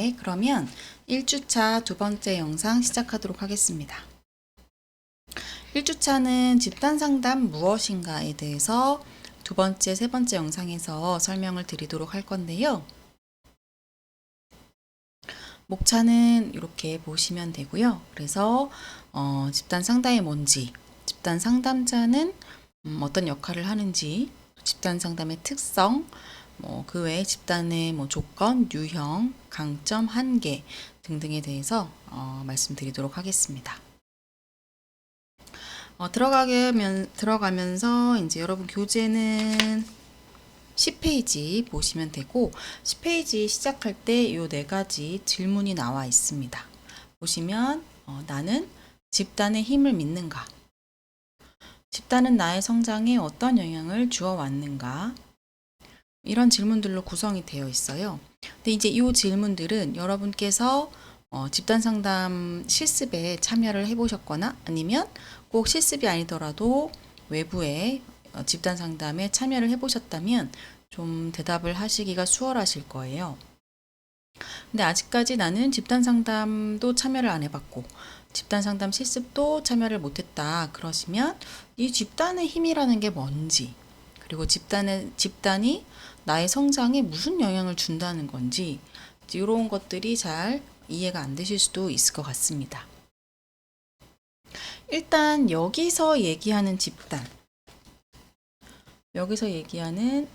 네, 그러면 1주차 두 번째 영상 시작하도록 하겠습니다. 1주차는 집단 상담 무엇인가에 대해서 두 번째, 세 번째 영상에서 설명을 드리도록 할 건데요. 목차는 이렇게 보시면 되고요. 그래서 집단 상담이 뭔지, 집단 상담자는 어떤 역할을 하는지, 집단 상담의 특성, 그 외에 집단의 조건, 유형, 강점, 한계 등등에 대해서 말씀드리도록 하겠습니다. 들어가면서 이제 여러분 교재는 10페이지 보시면 되고 10페이지 시작할 때 이 네 가지 질문이 나와 있습니다. 보시면 나는 집단의 힘을 믿는가? 집단은 나의 성장에 어떤 영향을 주어 왔는가? 이런 질문들로 구성이 되어 있어요. 근데 이제 이 질문들은 여러분께서 집단 상담 실습에 참여를 해보셨거나 아니면 꼭 실습이 아니더라도 외부에 집단 상담에 참여를 해보셨다면 좀 대답을 하시기가 수월하실 거예요. 근데 아직까지 나는 집단 상담도 참여를 안 해봤고 집단 상담 실습도 참여를 못했다 그러시면 이 집단의 힘이라는 게 뭔지 그리고 집단이 나의 성장에 무슨 영향을 준다는 건지 이런 것들이 잘 이해가 안 되실 수도 있을 것 같습니다. 일단 여기서 얘기하는 집단 여기서 얘기하는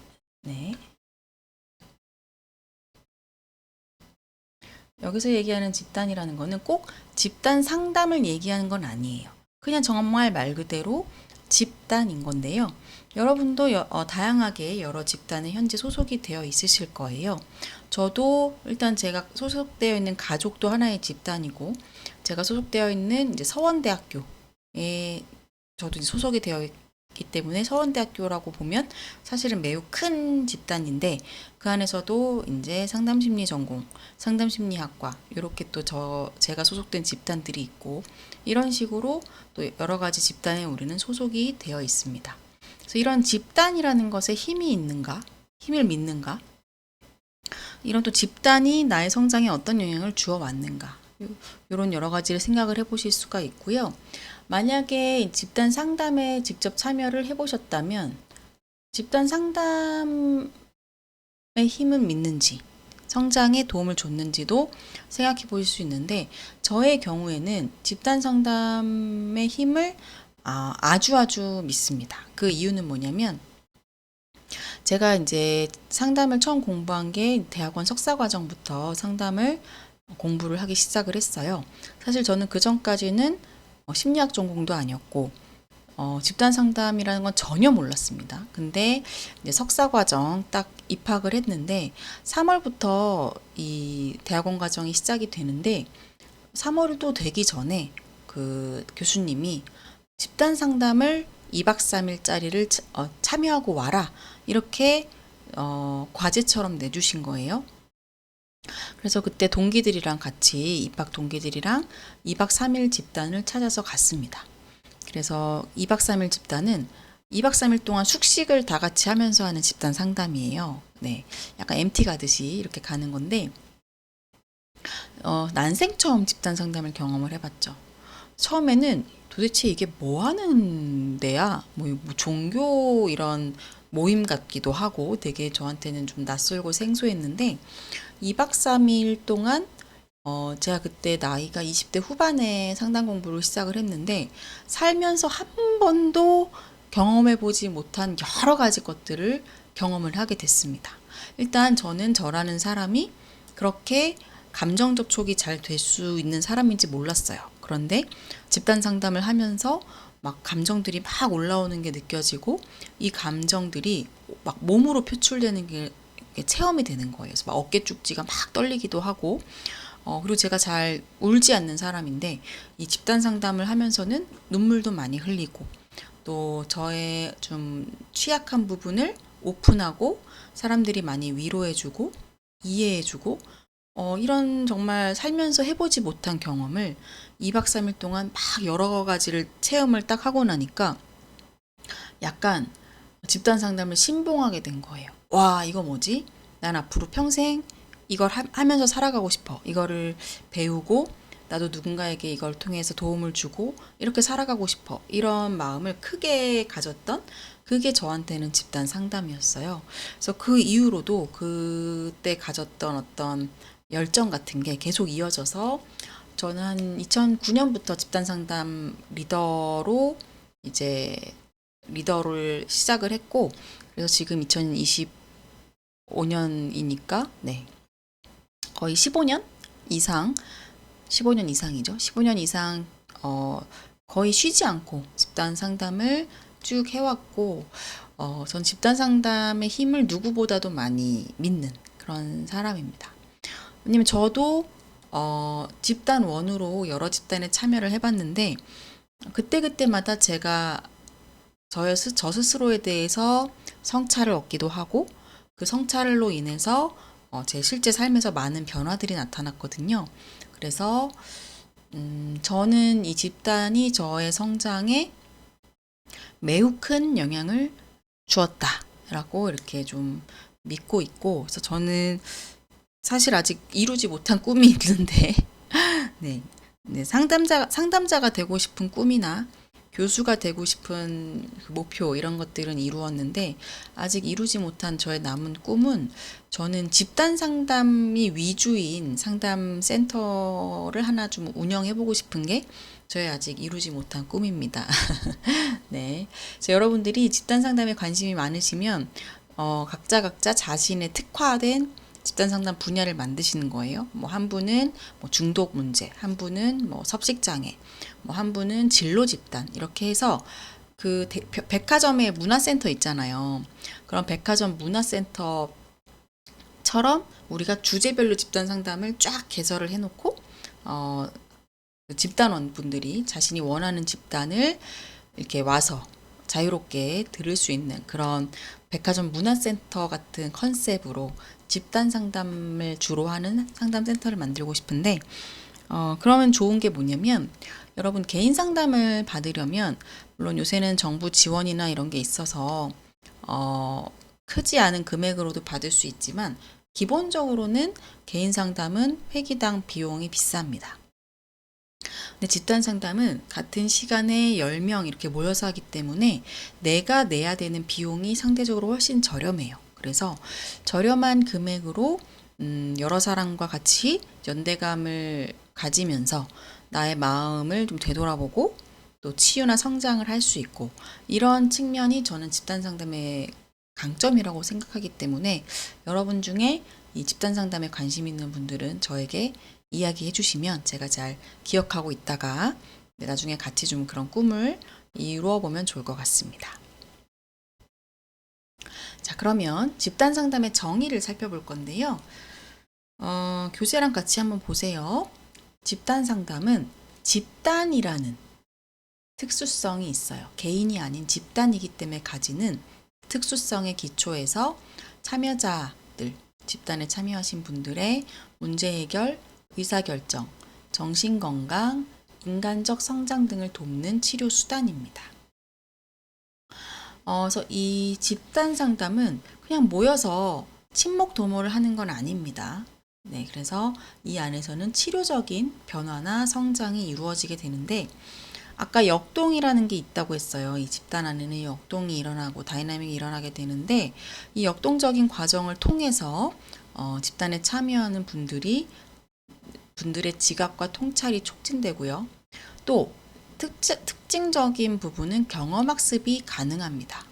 집단이라는 거는 꼭 집단 상담을 얘기하는 건 아니에요. 그냥 정말 말 그대로 집단인 건데요. 여러분도 다양하게 여러 집단에 현재 소속이 되어 있으실 거예요. 저도 일단 제가 소속되어 있는 가족도 하나의 집단이고 제가 소속되어 있는 이제 서원대학교에 저도 소속이 되어 있기 때문에 서원대학교라고 보면 사실은 매우 큰 집단인데 그 안에서도 이제 상담심리 전공, 상담심리학과 이렇게 또 제가 소속된 집단들이 있고 이런 식으로 또 여러 가지 집단에 우리는 소속이 되어 있습니다. 그래서 이런 집단이라는 것에 힘이 있는가, 힘을 믿는가, 이런 또 집단이 나의 성장에 어떤 영향을 주어 왔는가 이런 여러 가지를 생각을 해보실 수가 있고요. 만약에 집단 상담에 직접 참여를 해보셨다면 집단 상담의 힘은 믿는지 성장에 도움을 줬는지도 생각해 보실 수 있는데 저의 경우에는 집단 상담의 힘을 아주 믿습니다. 그 이유는 뭐냐면 제가 이제 상담을 처음 공부한 게 대학원 석사과정부터 상담을 공부를 하기 시작을 했어요. 사실 저는 그 전까지는 심리학 전공도 아니었고 집단 상담이라는 건 전혀 몰랐습니다. 근데 이제 석사과정 딱 입학을 했는데 3월부터 이 대학원 과정이 시작이 되는데 3월도 되기 전에 그 교수님이 집단 상담을 2박 3일짜리를 참여하고 와라 이렇게 과제처럼 내주신 거예요. 그래서 그때 동기들이랑 같이 입학 동기들이랑 2박 3일 집단을 찾아서 갔습니다. 그래서 2박 3일 집단은 2박 3일 동안 숙식을 다 같이 하면서 하는 집단 상담이에요. 네. 약간 MT 가듯이 이렇게 가는 건데, 난생 처음 집단 상담을 경험을 해봤죠. 처음에는 도대체 이게 뭐 하는 데야? 뭐 종교 이런 모임 같기도 하고 되게 저한테는 좀 낯설고 생소했는데, 2박 3일 동안 제가 그때 나이가 20대 후반에 상담 공부를 시작을 했는데 살면서 한 번도 경험해보지 못한 여러 가지 것들을 경험을 하게 됐습니다. 일단 저는 저라는 사람이 그렇게 감정 접촉이 잘 될 수 있는 사람인지 몰랐어요. 그런데 집단 상담을 하면서 막 감정들이 막 올라오는 게 느껴지고 이 감정들이 막 몸으로 표출되는 게 체험이 되는 거예요. 그래서 막 어깨 쪽지가 막 떨리기도 하고 그리고 제가 잘 울지 않는 사람인데 이 집단 상담을 하면서는 눈물도 많이 흘리고 또 저의 좀 취약한 부분을 오픈하고 사람들이 많이 위로해주고 이해해주고 이런 정말 살면서 해보지 못한 경험을 2박 3일 동안 막 여러 가지를 체험을 딱 하고 나니까 약간 집단 상담을 신봉하게 된 거예요. 와, 이거 뭐지? 난 앞으로 평생 이걸 하면서 살아가고 싶어. 이거를 배우고 나도 누군가에게 이걸 통해서 도움을 주고 이렇게 살아가고 싶어. 이런 마음을 크게 가졌던 그게 저한테는 집단 상담이었어요. 그래서 그 이후로도 그때 가졌던 어떤 열정 같은 게 계속 이어져서 저는 한 2009년부터 집단 상담 리더로 이제 리더를 시작을 했고, 그래서 지금 2025년이니까 네, 거의 15년 이상 15년 이상이죠. 15년 이상 거의 쉬지 않고 집단 상담을 쭉 해왔고, 전 집단 상담의 힘을 누구보다도 많이 믿는 그런 사람입니다. 왜냐면 저도 집단 원으로 여러 집단에 참여를 해봤는데, 그때그때마다 제가 저 스스로에 대해서 성찰을 얻기도 하고, 그 성찰로 인해서 제 실제 삶에서 많은 변화들이 나타났거든요. 그래서 저는 이 집단이 저의 성장에 매우 큰 영향을 주었다라고 이렇게 좀 믿고 있고, 그래서 저는 사실 아직 이루지 못한 꿈이 있는데, 네, 네, 상담자가 되고 싶은 꿈이나 교수가 되고 싶은 그 목표 이런 것들은 이루었는데, 아직 이루지 못한 저의 남은 꿈은, 저는 집단 상담이 위주인 상담 센터를 하나 좀 운영해 보고 싶은 게 저의 아직 이루지 못한 꿈입니다. 네. 그래서 여러분들이 집단 상담에 관심이 많으시면 각자 자신의 특화된 집단 상담 분야를 만드시는 거예요. 뭐 한 분은 뭐 중독 문제, 한 분은 뭐 섭식 장애, 뭐 한 분은 진로 집단, 이렇게 해서 그 백화점에 문화센터 있잖아요. 그런 백화점 문화센터처럼 우리가 주제별로 집단 상담을 쫙 개설을 해놓고 집단원 분들이 자신이 원하는 집단을 이렇게 와서 자유롭게 들을 수 있는 그런 백화점 문화센터 같은 컨셉으로 집단 상담을 주로 하는 상담 센터를 만들고 싶은데, 그러면 좋은 게 뭐냐면, 여러분 개인 상담을 받으려면 물론 요새는 정부 지원이나 이런 게 있어서 크지 않은 금액으로도 받을 수 있지만, 기본적으로는 개인 상담은 회기당 비용이 비쌉니다. 근데 집단 상담은 같은 시간에 10명 이렇게 모여서 하기 때문에 내가 내야 되는 비용이 상대적으로 훨씬 저렴해요. 그래서 저렴한 금액으로 여러 사람과 같이 연대감을 가지면서 나의 마음을 좀 되돌아보고 또 치유나 성장을 할 수 있고, 이런 측면이 저는 집단 상담의 강점이라고 생각하기 때문에, 여러분 중에 이 집단 상담에 관심 있는 분들은 저에게 이야기해 주시면 제가 잘 기억하고 있다가 나중에 같이 좀 그런 꿈을 이루어 보면 좋을 것 같습니다. 자, 그러면 집단 상담의 정의를 살펴볼 건데요. 교재랑 같이 한번 보세요. 집단 상담은 집단이라는 특수성이 있어요. 개인이 아닌 집단이기 때문에 가지는 특수성의 기초에서 참여자들, 집단에 참여하신 분들의 문제 해결, 의사결정, 정신건강, 인간적 성장 등을 돕는 치료 수단입니다. 그래서 이 집단 상담은 그냥 모여서 친목 도모를 하는 건 아닙니다. 네, 그래서 이 안에서는 치료적인 변화나 성장이 이루어지게 되는데, 아까 역동이라는 게 있다고 했어요. 이 집단 안에는 역동이 일어나고 다이나믹이 일어나게 되는데, 이 역동적인 과정을 통해서 집단에 참여하는 분들의 지각과 통찰이 촉진되고요. 또 특징적인 부분은 경험학습이 가능합니다.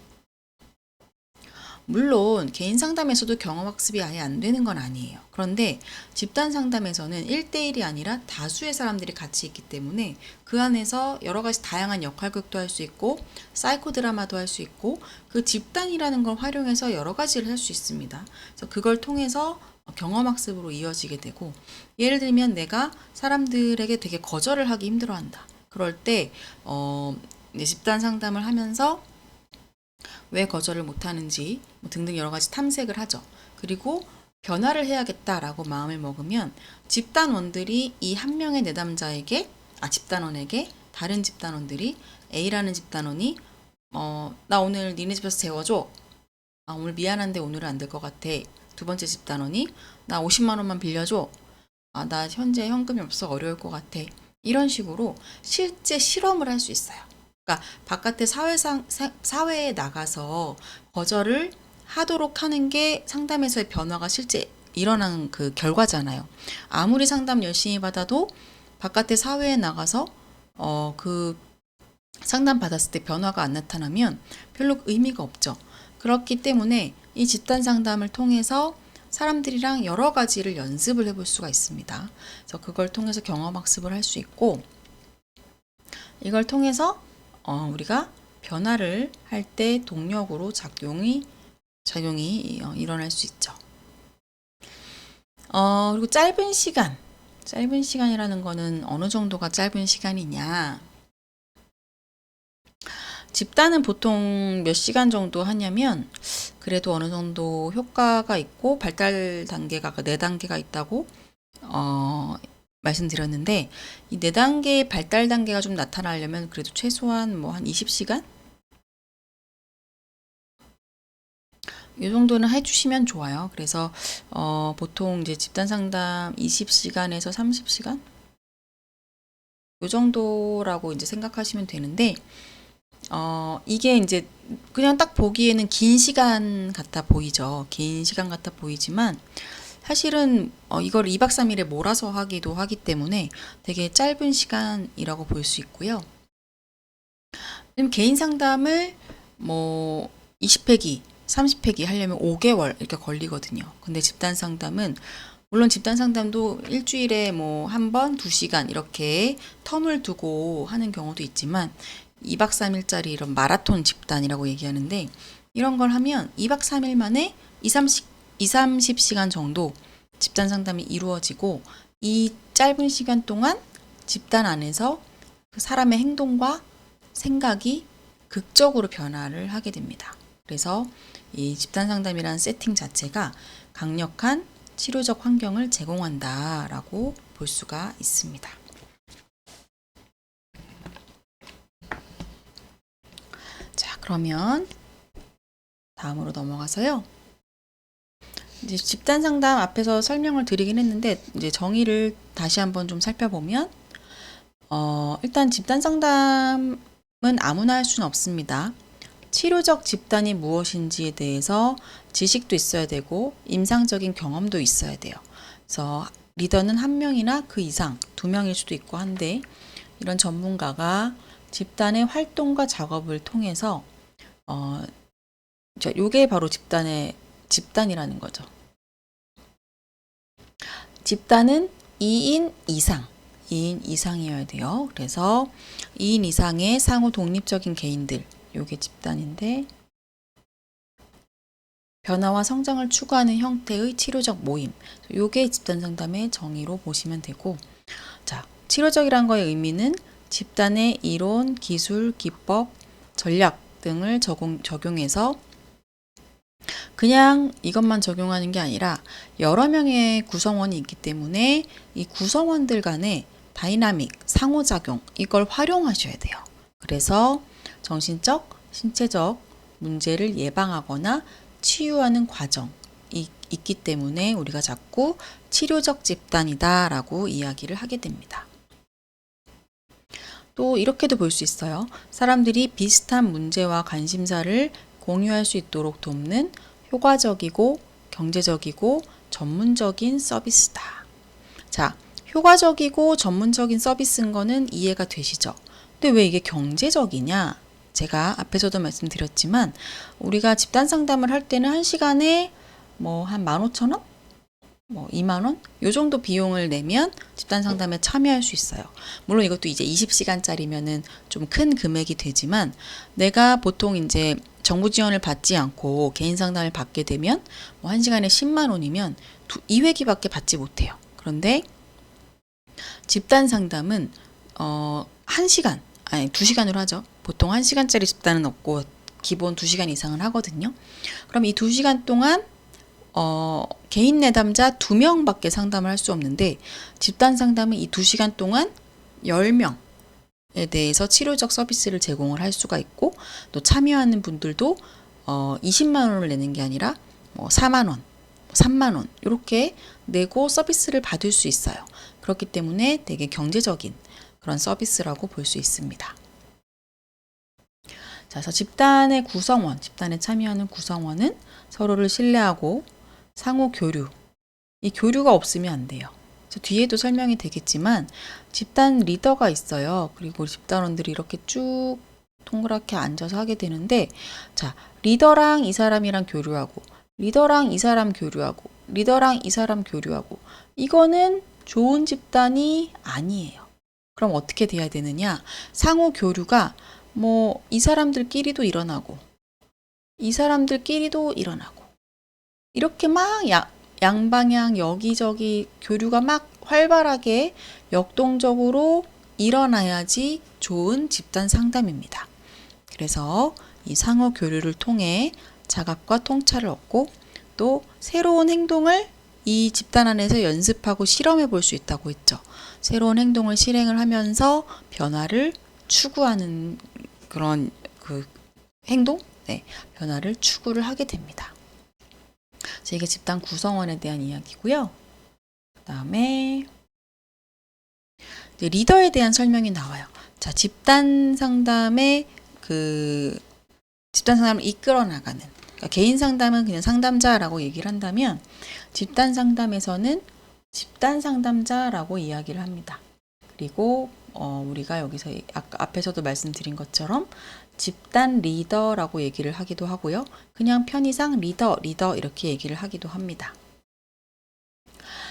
물론 개인 상담에서도 경험학습이 아예 안 되는 건 아니에요. 그런데 집단 상담에서는 1대1이 아니라 다수의 사람들이 같이 있기 때문에 그 안에서 여러 가지 다양한 역할극도 할 수 있고 사이코 드라마도 할 수 있고, 그 집단이라는 걸 활용해서 여러 가지를 할 수 있습니다. 그래서 그걸 통해서 경험학습으로 이어지게 되고, 예를 들면 내가 사람들에게 되게 거절을 하기 힘들어한다. 그럴 때 집단 상담을 하면서 왜 거절을 못하는지 등등 여러 가지 탐색을 하죠. 그리고 변화를 해야겠다라고 마음을 먹으면 집단원들이 이 한 명의 내담자에게, 집단원에게 다른 집단원들이, A라는 집단원이 나 오늘 니네 집에서 재워줘. 오늘 미안한데 오늘은 안 될 것 같아. 두 번째 집단원이 나 50만 원만 빌려줘. 나 현재 현금이 없어 어려울 것 같아. 이런 식으로 실제 실험을 할 수 있어요. 그러니까 바깥에 사회에 나가서 거절을 하도록 하는 게 상담에서의 변화가 실제 일어나는 그 결과잖아요. 아무리 상담 열심히 받아도 바깥에 사회에 나가서 그 상담 받았을 때 변화가 안 나타나면 별로 의미가 없죠. 그렇기 때문에 이 집단 상담을 통해서 사람들이랑 여러 가지를 연습을 해볼 수가 있습니다. 그래서 그걸 통해서 경험 학습을 할 수 있고, 이걸 통해서 우리가 변화를 할 때 동력으로 작용이 일어날 수 있죠. 그리고 짧은 시간이라는 거는 어느 정도가 짧은 시간이냐. 집단은 보통 몇 시간 정도 하냐면 그래도 어느 정도 효과가 있고 발달 단계가 4단계가 있다고 말씀드렸는데, 이 4단계의 발달 단계가 좀 나타나려면 그래도 최소한 뭐 한 20시간? 이 정도는 해주시면 좋아요. 그래서 보통 이제 집단 상담 20시간에서 30시간? 이 정도라고 이제 생각하시면 되는데, 이게 이제 그냥 딱 보기에는 긴 시간 같아 보이죠. 긴 시간 같아 보이지만 사실은 이걸 2박 3일에 몰아서 하기도 하기 때문에 되게 짧은 시간이라고 볼 수 있고요. 개인 상담을 뭐 20회기, 30회기 하려면 5개월 이렇게 걸리거든요. 근데 집단 상담은 물론 집단 상담도 일주일에 뭐 한 번, 2시간 이렇게 텀을 두고 하는 경우도 있지만 2박 3일짜리 이런 마라톤 집단이라고 얘기하는데, 이런 걸 하면 2박 3일 만에 30시간 정도 집단 상담이 이루어지고, 이 짧은 시간 동안 집단 안에서 그 사람의 행동과 생각이 극적으로 변화를 하게 됩니다. 그래서 이 집단 상담이라는 세팅 자체가 강력한 치료적 환경을 제공한다라고 볼 수가 있습니다. 자, 그러면 다음으로 넘어가서요. 이제 집단 상담 앞에서 설명을 드리긴 했는데, 이제 정의를 다시 한번 좀 살펴보면, 일단 집단 상담은 아무나 할 수는 없습니다. 치료적 집단이 무엇인지에 대해서 지식도 있어야 되고 임상적인 경험도 있어야 돼요. 그래서 리더는 한 명이나 그 이상, 2명일 수도 있고 한데, 이런 전문가가 집단의 활동과 작업을 통해서 요게 바로 집단이라는 거죠. 집단은 2인 이상이어야 돼요. 그래서 2인 이상의 상호 독립적인 개인들, 요게 집단인데, 변화와 성장을 추구하는 형태의 치료적 모임, 요게 집단 상담의 정의로 보시면 되고, 자, 치료적이란 거의 의미는 집단의 이론, 기술, 기법, 전략 등을 적용해서 그냥 이것만 적용하는 게 아니라 여러 명의 구성원이 있기 때문에 이 구성원들 간의 다이나믹, 상호작용, 이걸 활용하셔야 돼요. 그래서 정신적, 신체적 문제를 예방하거나 치유하는 과정이 있기 때문에 우리가 자꾸 치료적 집단이다라고 이야기를 하게 됩니다. 또 이렇게도 볼 수 있어요. 사람들이 비슷한 문제와 관심사를 공유할 수 있도록 돕는 효과적이고 경제적이고 전문적인 서비스다. 자, 효과적이고 전문적인 서비스인 거는 이해가 되시죠? 근데 왜 이게 경제적이냐? 제가 앞에서도 말씀드렸지만 우리가 집단 상담을 할 때는 한 시간에 뭐 한 15,000원? 뭐 2만 원? 요 정도 비용을 내면 집단 상담에 참여할 수 있어요. 물론 이것도 이제 20시간짜리면은 좀 큰 금액이 되지만, 내가 보통 이제 정부 지원을 받지 않고 개인 상담을 받게 되면 뭐 1시간에 10만 원이면 2회기밖에 받지 못해요. 그런데 집단 상담은 1시간, 아니 2시간으로 하죠. 보통 1시간짜리 집단은 없고 기본 2시간 이상은 하거든요. 그럼 이 2시간 동안 개인 내담자 2명밖에 상담을 할 수 없는데, 집단 상담은 이 2시간 동안 10명에 대해서 치료적 서비스를 제공을 할 수가 있고, 또 참여하는 분들도 20만 원을 내는 게 아니라 뭐 4만 원, 3만 원 이렇게 내고 서비스를 받을 수 있어요. 그렇기 때문에 되게 경제적인 그런 서비스라고 볼 수 있습니다. 자, 그래서 집단의 구성원, 집단에 참여하는 구성원은 서로를 신뢰하고 상호 교류, 이 교류가 없으면 안 돼요. 뒤에도 설명이 되겠지만 집단 리더가 있어요. 그리고 집단원들이 이렇게 쭉 동그랗게 앉아서 하게 되는데, 자, 리더랑 이 사람이랑 교류하고, 리더랑 이 사람 교류하고, 리더랑 이 사람 교류하고, 이거는 좋은 집단이 아니에요. 그럼 어떻게 돼야 되느냐? 상호 교류가 뭐 이 사람들끼리도 일어나고, 이 사람들끼리도 일어나고, 이렇게 막 양방향 여기저기 교류가 막 활발하게 역동적으로 일어나야지 좋은 집단 상담입니다. 그래서 이 상호 교류를 통해 자각과 통찰을 얻고 또 새로운 행동을 이 집단 안에서 연습하고 실험해 볼 수 있다고 했죠. 새로운 행동을 실행을 하면서 변화를 추구하는 그런 그 행동? 네, 변화를 추구를 하게 됩니다. 자, 이게 집단 구성원에 대한 이야기고요. 그 다음에 리더에 대한 설명이 나와요. 자, 집단 상담의 집단 상담을 이끌어 나가는, 그러니까 개인 상담은 그냥 상담자라고 얘기를 한다면 집단 상담에서는 집단 상담자라고 이야기를 합니다. 그리고 우리가 여기서 아까 앞에서도 말씀드린 것처럼 집단 리더라고 얘기를 하기도 하고요. 그냥 편의상 리더 이렇게 얘기를 하기도 합니다.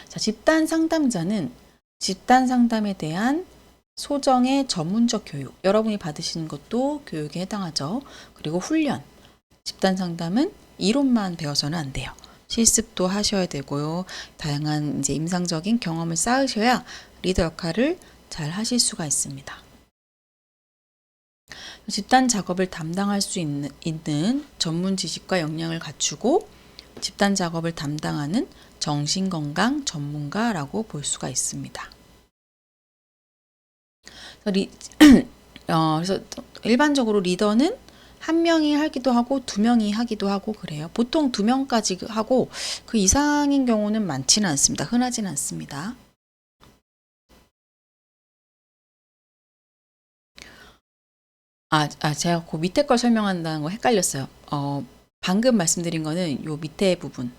자, 집단 상담자는 집단 상담에 대한 소정의 전문적 교육, 여러분이 받으시는 것도 교육에 해당하죠. 그리고 훈련, 집단 상담은 이론만 배워서는 안 돼요. 실습도 하셔야 되고요. 다양한 이제 임상적인 경험을 쌓으셔야 리더 역할을 잘 하실 수가 있습니다. 집단 작업을 담당할 수 있는 전문 지식과 역량을 갖추고 집단 작업을 담당하는 정신건강 전문가라고 볼 수가 있습니다. 그래서 일반적으로 리더는 한 명이 하기도 하고 두 명이 하기도 하고 그래요. 보통 두 명까지 하고 그 이상인 경우는 많지는 않습니다. 흔하지는 않습니다. 제가 그 밑에 걸 설명한다는 거 헷갈렸어요. 방금 말씀드린 거는 요 밑에 부분.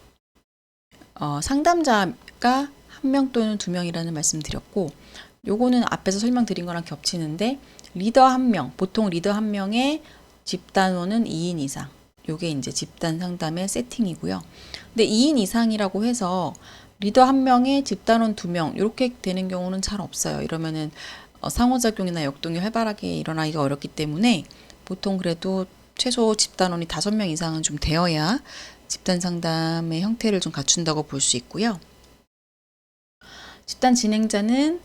상담자가 한 명 또는 두 명이라는 말씀 드렸고, 요거는 앞에서 설명드린 거랑 겹치는데, 리더 한 명, 보통 리더 한 명의 집단원은 2인 이상. 요게 이제 집단 상담의 세팅이고요. 근데 2인 이상이라고 해서 리더 한 명에 집단원 2명, 이렇게 되는 경우는 잘 없어요. 이러면은 상호작용이나 역동이 활발하게 일어나기가 어렵기 때문에 보통 그래도 최소 집단원이 5명 이상은 좀 되어야 집단 상담의 형태를 좀 갖춘다고 볼 수 있고요. 집단 진행자는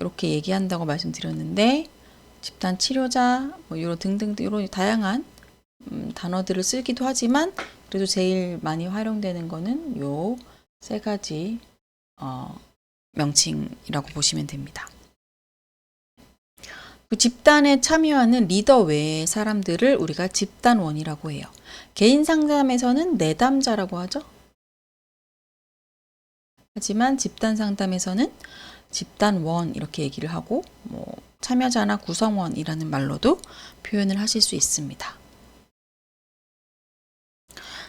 이렇게 얘기한다고 말씀드렸는데 집단 치료자 뭐 이런 등등 이런 다양한 단어들을 쓰기도 하지만 그래도 제일 많이 활용되는 거는 요 세 가지 명칭이라고 보시면 됩니다. 그 집단에 참여하는 리더 외의 사람들을 우리가 집단원이라고 해요. 개인 상담에서는 내담자라고 하죠. 하지만 집단 상담에서는 집단원 이렇게 얘기를 하고 뭐 참여자나 구성원이라는 말로도 표현을 하실 수 있습니다.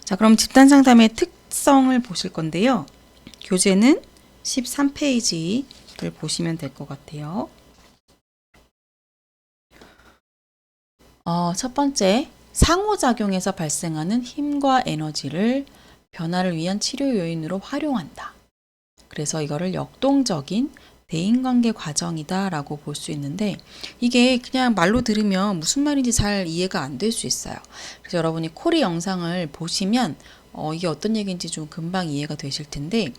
자, 그럼 집단 상담의 특성을 보실 건데요. 교재는 13페이지를 보시면 될 것 같아요. 첫 번째, 상호작용에서 발생하는 힘과 에너지를 변화를 위한 치료 요인으로 활용한다. 그래서 이거를 역동적인 대인관계 과정이다 라고 볼 수 있는데 이게 그냥 말로 들으면 무슨 말인지 잘 이해가 안 될 수 있어요. 그래서 여러분이 코리 영상을 보시면 이게 어떤 얘기인지 좀 금방 이해가 되실 텐데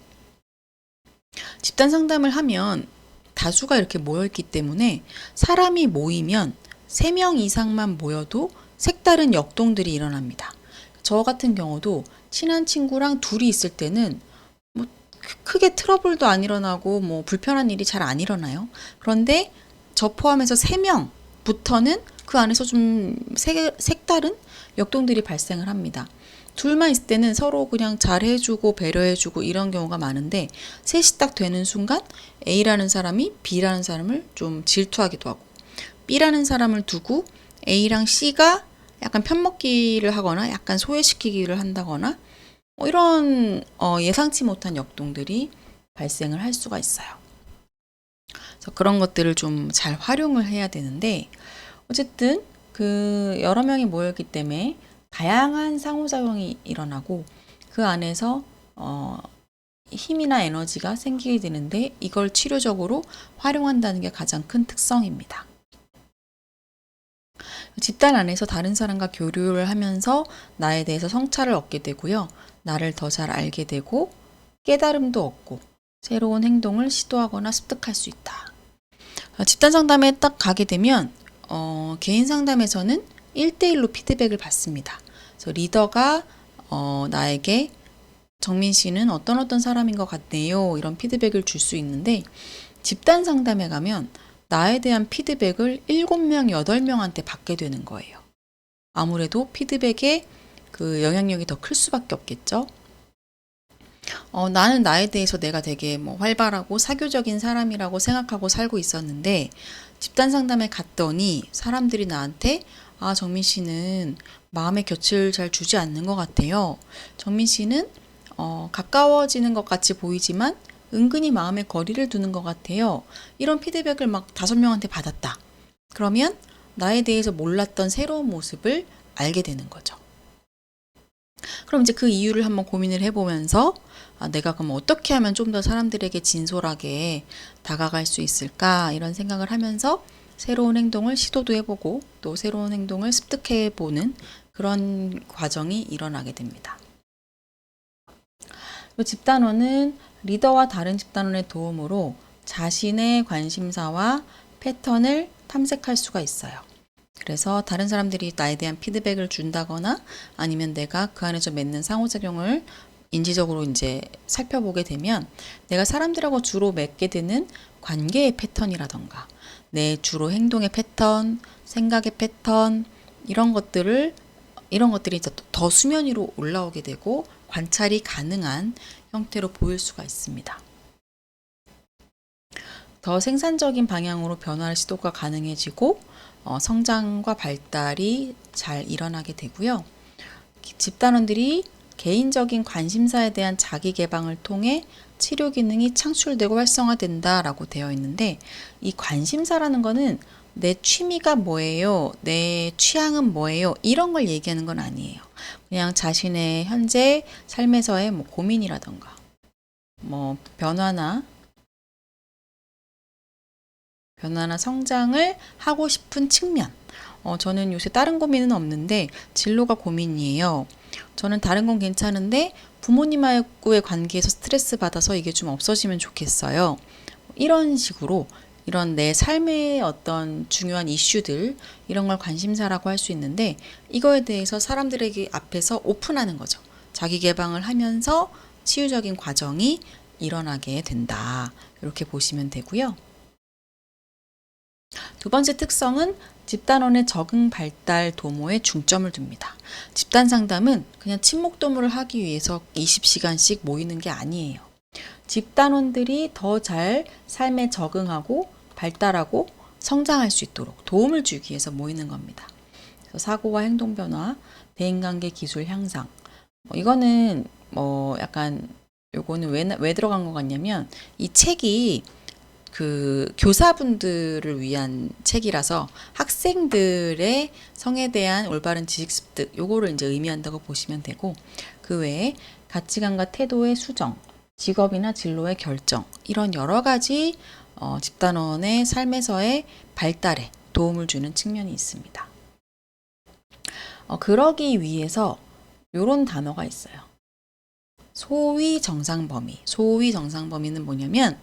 집단 상담을 하면 다수가 이렇게 모여있기 때문에 사람이 모이면 3명 이상만 모여도 색다른 역동들이 일어납니다. 저 같은 경우도 친한 친구랑 둘이 있을 때는 뭐 크게 트러블도 안 일어나고 뭐 불편한 일이 잘 안 일어나요. 그런데 저 포함해서 3명부터는 그 안에서 좀 색다른 역동들이 발생을 합니다. 둘만 있을 때는 서로 그냥 잘해주고 배려해주고 이런 경우가 많은데 셋이 딱 되는 순간 A라는 사람이 B라는 사람을 좀 질투하기도 하고 B라는 사람을 두고 A랑 C가 약간 편먹기를 하거나 약간 소외시키기를 한다거나 이런 예상치 못한 역동들이 발생을 할 수가 있어요. 그래서 그런 것들을 좀 잘 활용을 해야 되는데 어쨌든 그 여러 명이 모였기 때문에 다양한 상호작용이 일어나고 그 안에서 힘이나 에너지가 생기게 되는데 이걸 치료적으로 활용한다는 게 가장 큰 특성입니다. 집단 안에서 다른 사람과 교류를 하면서 나에 대해서 성찰을 얻게 되고요. 나를 더 잘 알게 되고 깨달음도 얻고 새로운 행동을 시도하거나 습득할 수 있다. 집단 상담에 딱 가게 되면 개인 상담에서는 1대1로 피드백을 받습니다. 그래서 리더가 나에게 정민 씨는 어떤 사람인 것 같네요. 이런 피드백을 줄 수 있는데 집단 상담에 가면 나에 대한 피드백을 7명, 8명한테 받게 되는 거예요. 아무래도 피드백에 그 영향력이 더 클 수밖에 없겠죠. 나는 나에 대해서 내가 되게 활발하고 사교적인 사람이라고 생각하고 살고 있었는데 집단 상담에 갔더니 사람들이 나한테 정민 씨는 마음의 곁을 잘 주지 않는 것 같아요. 정민 씨는 가까워지는 것 같이 보이지만 은근히 마음에 거리를 두는 것 같아요. 이런 피드백을 막 5명한테 받았다. 그러면 나에 대해서 몰랐던 새로운 모습을 알게 되는 거죠. 그럼 이제 그 이유를 한번 고민을 해보면서 내가 그럼 어떻게 하면 좀 더 사람들에게 진솔하게 다가갈 수 있을까 이런 생각을 하면서 새로운 행동을 시도도 해보고 또 새로운 행동을 습득해보는 그런 과정이 일어나게 됩니다. 집단원은 리더와 다른 집단원의 도움으로 자신의 관심사와 패턴을 탐색할 수가 있어요. 그래서 다른 사람들이 나에 대한 피드백을 준다거나 아니면 내가 그 안에서 맺는 상호작용을 인지적으로 이제 살펴보게 되면 내가 사람들하고 주로 맺게 되는 관계의 패턴이라던가 내 주로 행동의 패턴, 생각의 패턴 이런 것들이 더 수면 위로 올라오게 되고 관찰이 가능한 형태로 보일 수가 있습니다. 더 생산적인 방향으로 변화를 시도가 가능해지고 성장과 발달이 잘 일어나게 되고요. 집단원들이 개인적인 관심사에 대한 자기 개방을 통해 치료 기능이 창출되고 활성화된다라고 되어 있는데 이 관심사라는 거는 내 취미가 뭐예요? 내 취향은 뭐예요? 이런 걸 얘기하는 건 아니에요. 그냥 자신의 현재 삶에서의 고민이라던가 변화나 성장을 하고 싶은 측면. 저는 요새 다른 고민은 없는데 진로가 고민이에요. 저는 다른 건 괜찮은데 부모님하고의 관계에서 스트레스 받아서 이게 좀 없어지면 좋겠어요. 이런 식으로 이런 내 삶의 어떤 중요한 이슈들 이런 걸 관심사라고 할 수 있는데 이거에 대해서 사람들에게 앞에서 오픈하는 거죠. 자기 개방을 하면서 치유적인 과정이 일어나게 된다. 이렇게 보시면 되고요. 두 번째 특성은 집단원의 적응 발달 도모에 중점을 둡니다. 집단 상담은 그냥 친목 도모를 하기 위해서 20시간씩 모이는 게 아니에요. 집단원들이 더 잘 삶에 적응하고 발달하고 성장할 수 있도록 도움을 주기 위해서 모이는 겁니다. 그래서 사고와 행동 변화, 대인관계 기술 향상. 이거는 약간 요거는 왜 들어간 것 같냐면 이 책이 그 교사분들을 위한 책이라서 학생들의 성에 대한 올바른 지식 습득 요거를 이제 의미한다고 보시면 되고 그 외에 가치관과 태도의 수정, 직업이나 진로의 결정 이런 여러 가지 집단원의 삶에서의 발달에 도움을 주는 측면이 있습니다. 그러기 위해서 요런 단어가 있어요. 소위 정상 범위. 소위 정상 범위는 뭐냐면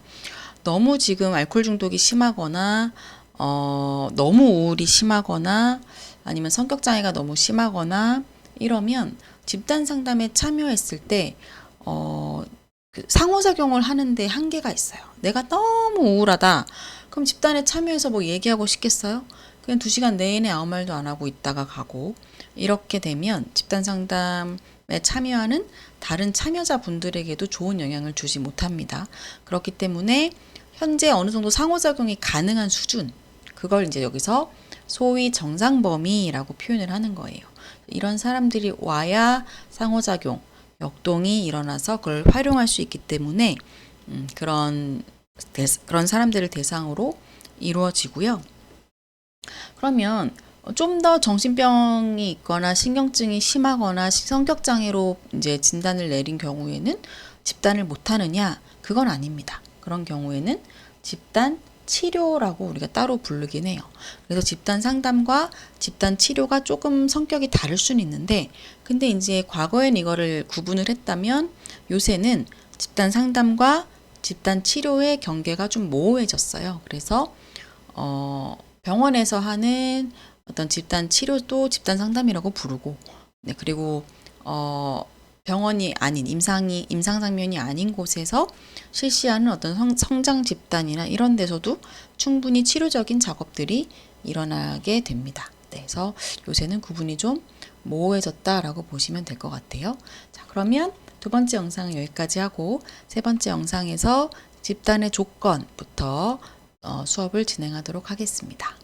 너무 지금 알코올 중독이 심하거나 너무 우울이 심하거나 아니면 성격 장애가 너무 심하거나 이러면 집단 상담에 참여했을 때 그 상호작용을 하는데 한계가 있어요. 내가 너무 우울하다. 그럼 집단에 참여해서 얘기하고 싶겠어요? 그냥 2시간 내내 아무 말도 안 하고 있다가 가고, 이렇게 되면 집단 상담에 참여하는 다른 참여자분들에게도 좋은 영향을 주지 못합니다. 그렇기 때문에 현재 어느 정도 상호작용이 가능한 수준, 그걸 이제 여기서 소위 정상 범위라고 표현을 하는 거예요. 이런 사람들이 와야 상호작용, 역동이 일어나서 그걸 활용할 수 있기 때문에 그런 사람들을 대상으로 이루어지고요. 그러면 좀 더 정신병이 있거나 신경증이 심하거나 성격장애로 이제 진단을 내린 경우에는 집단을 못하느냐? 그건 아닙니다. 그런 경우에는 집단 치료라고 우리가 따로 부르긴 해요. 그래서 집단 상담과 집단 치료가 조금 성격이 다를 수는 있는데, 근데 이제 과거엔 이거를 구분을 했다면 요새는 집단 상담과 집단 치료의 경계가 좀 모호해졌어요. 그래서 병원에서 하는 어떤 집단 치료도 집단 상담이라고 부르고, 네, 그리고 병원이 아닌 임상 장면이 아닌 곳에서 실시하는 어떤 성장 집단이나 이런 데서도 충분히 치료적인 작업들이 일어나게 됩니다. 네, 그래서 요새는 구분이 좀 모호해졌다라고 보시면 될 것 같아요. 자, 그러면 2번째 영상은 여기까지 하고 3번째 영상에서 집단의 조건부터 수업을 진행하도록 하겠습니다.